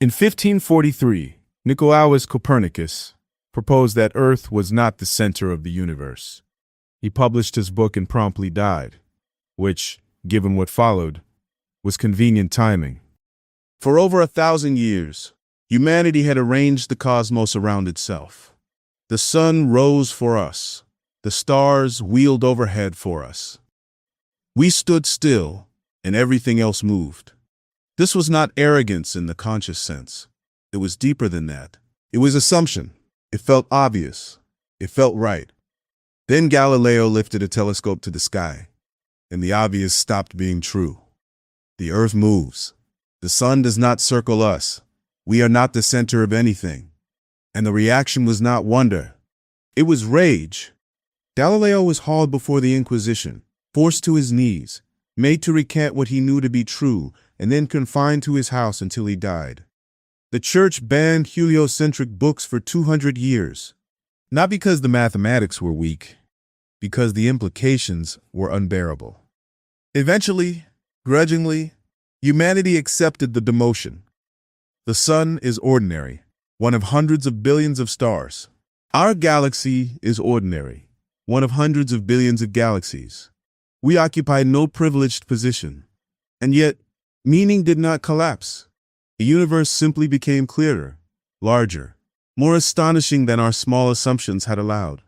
In 1543, Nicolaus Copernicus proposed that Earth was not the center of the universe. He published his book and promptly died, which, given what followed, was convenient timing. For over 1,000 years, humanity had arranged the cosmos around itself. The sun rose for us. The stars wheeled overhead for us. We stood still, and everything else moved. This was not arrogance in the conscious sense. It was deeper than that. It was assumption. It felt obvious. It felt right. Then Galileo lifted a telescope to the sky, and the obvious stopped being true. The Earth moves. The sun does not circle us. We are not the center of anything. And the reaction was not wonder. It was rage. Galileo was hauled before the Inquisition, forced to his knees, made to recant what he knew to be true, and then confined to his house until he died. The church banned heliocentric books for 200 years, not because the mathematics were weak, because the implications were unbearable. Eventually, grudgingly, humanity accepted the demotion. The sun is ordinary, one of hundreds of billions of stars. Our galaxy is ordinary, one of hundreds of billions of galaxies. We occupy no privileged position, and yet meaning did not collapse. The universe simply became clearer, larger, more astonishing than our small assumptions had allowed.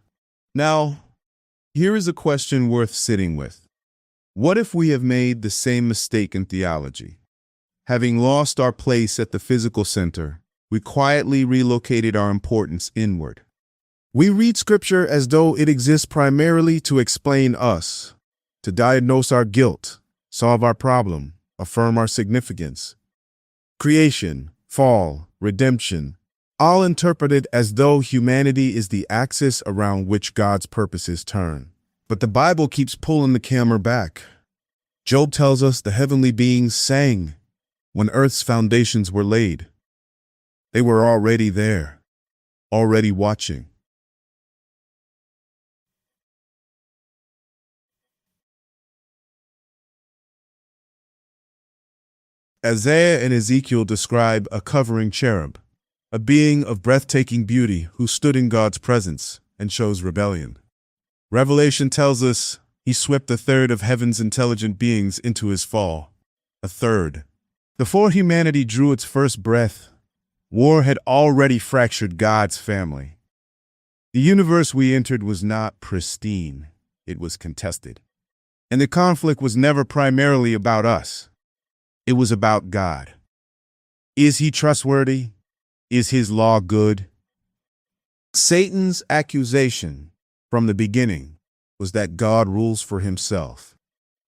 Now, here is a question worth sitting with. What if we have made the same mistake in theology? Having lost our place at the physical center, we quietly relocated our importance inward. We read Scripture as though it exists primarily to explain us, to diagnose our guilt, solve our problem, affirm our significance. Creation, fall, redemption, all interpreted as though humanity is the axis around which God's purposes turn. But the Bible keeps pulling the camera back. Job tells us the heavenly beings sang when Earth's foundations were laid. They were already there, already watching. Isaiah and Ezekiel describe a covering cherub, a being of breathtaking beauty who stood in God's presence and chose rebellion. Revelation tells us he swept a third of heaven's intelligent beings into his fall. A third. Before humanity drew its first breath, war had already fractured God's family. The universe we entered was not pristine. It was contested. And the conflict was never primarily about us. It was about God. Is he trustworthy? Is his law good? Satan's accusation from the beginning was that God rules for himself,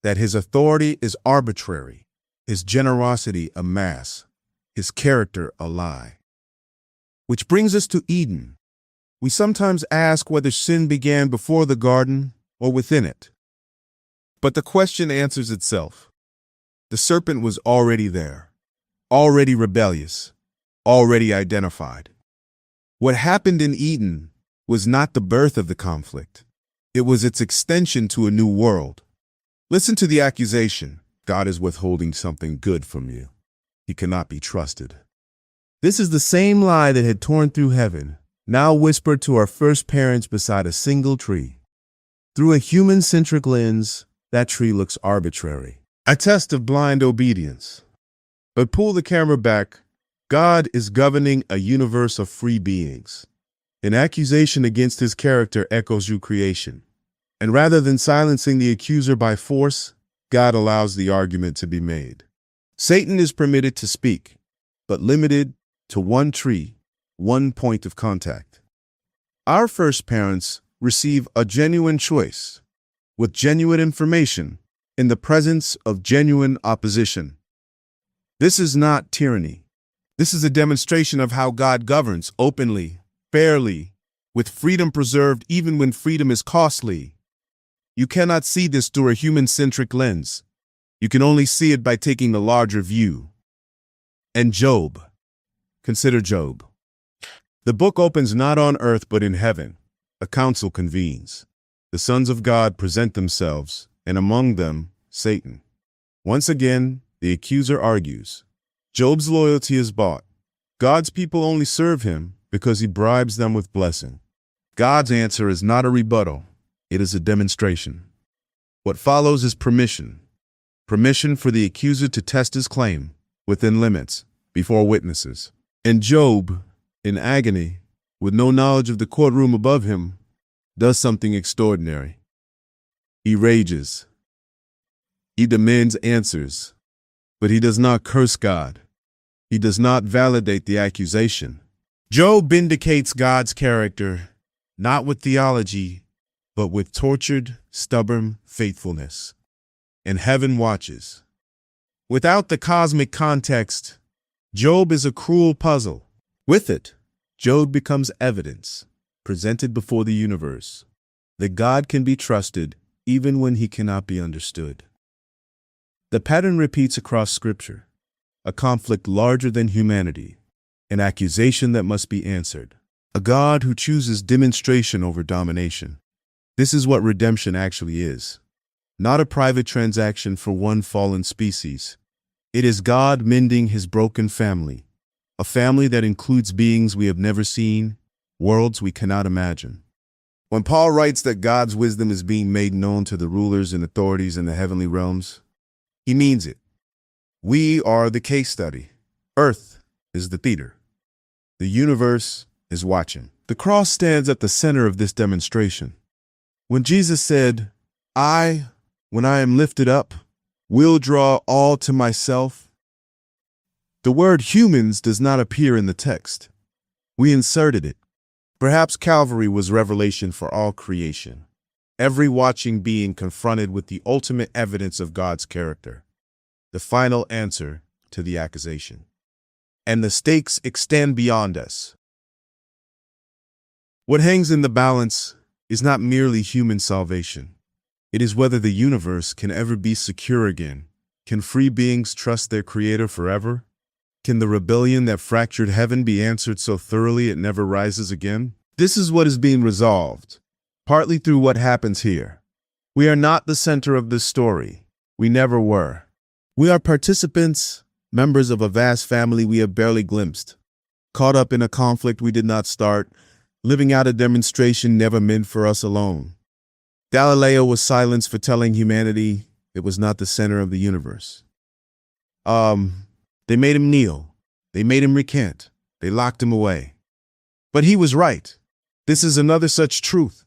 that his authority is arbitrary, his generosity a mask, his character a lie. Which brings us to Eden. We sometimes ask whether sin began before the garden or within it. But the question answers itself. The serpent was already there, already rebellious, already identified. What happened in Eden was not the birth of the conflict. It was its extension to a new world. Listen to the accusation. God is withholding something good from you. He cannot be trusted. This is the same lie that had torn through heaven, now whispered to our first parents beside a single tree. Through a human-centric lens, that tree looks arbitrary. A test of blind obedience. But pull the camera back. God is governing a universe of free beings. An accusation against his character echoes through creation. And rather than silencing the accuser by force, God allows the argument to be made. Satan is permitted to speak, but limited to one tree, one point of contact. Our first parents receive a genuine choice, with genuine information, in the presence of genuine opposition. This is not tyranny. This is a demonstration of how God governs openly, fairly, with freedom preserved even when freedom is costly. You cannot see this through a human-centric lens. You can only see it by taking the larger view. And Job. Consider Job. The book opens not on earth but in heaven. A council convenes. The sons of God present themselves, and among them, Satan. Once again, the accuser argues. Job's loyalty is bought. God's people only serve him because he bribes them with blessing. God's answer is not a rebuttal. It is a demonstration. What follows is permission. Permission for the accuser to test his claim within limits before witnesses. And Job, in agony, with no knowledge of the courtroom above him, does something extraordinary. He rages. He demands answers, but he does not curse God. He does not validate the accusation. Job vindicates God's character, not with theology, but with tortured, stubborn faithfulness. And heaven watches. Without the cosmic context, Job is a cruel puzzle. With it, Job becomes evidence, presented before the universe, that God can be trusted even when he cannot be understood. The pattern repeats across Scripture: a conflict larger than humanity, an accusation that must be answered, a God who chooses demonstration over domination. This is what redemption actually is. Not a private transaction for one fallen species. It is God mending his broken family, a family that includes beings we have never seen, worlds we cannot imagine. When Paul writes that God's wisdom is being made known to the rulers and authorities in the heavenly realms, he means it. We are the case study. Earth is the theater. The universe is watching. The cross stands at the center of this demonstration. When Jesus said, when I am lifted up, will draw all to myself, the word humans does not appear in the text. We inserted it. Perhaps Calvary was revelation for all creation, every watching being confronted with the ultimate evidence of God's character, the final answer to the accusation. And the stakes extend beyond us. What hangs in the balance is not merely human salvation. It is whether the universe can ever be secure again. Can free beings trust their Creator forever? Can the rebellion that fractured heaven be answered so thoroughly it never rises again? This is what is being resolved, partly through what happens here. We are not the center of this story. We never were. We are participants, members of a vast family we have barely glimpsed, caught up in a conflict we did not start, living out a demonstration never meant for us alone. Galileo was silenced for telling humanity it was not the center of the universe. They made him kneel. They made him recant. They locked him away. But he was right. This is another such truth.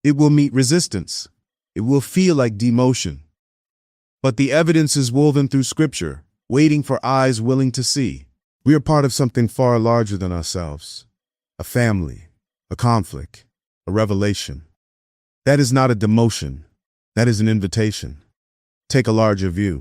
It will meet resistance. It will feel like demotion. But the evidence is woven through Scripture, waiting for eyes willing to see. We are part of something far larger than ourselves. A family, a conflict, a revelation. That is not a demotion. That is an invitation. Take a larger view.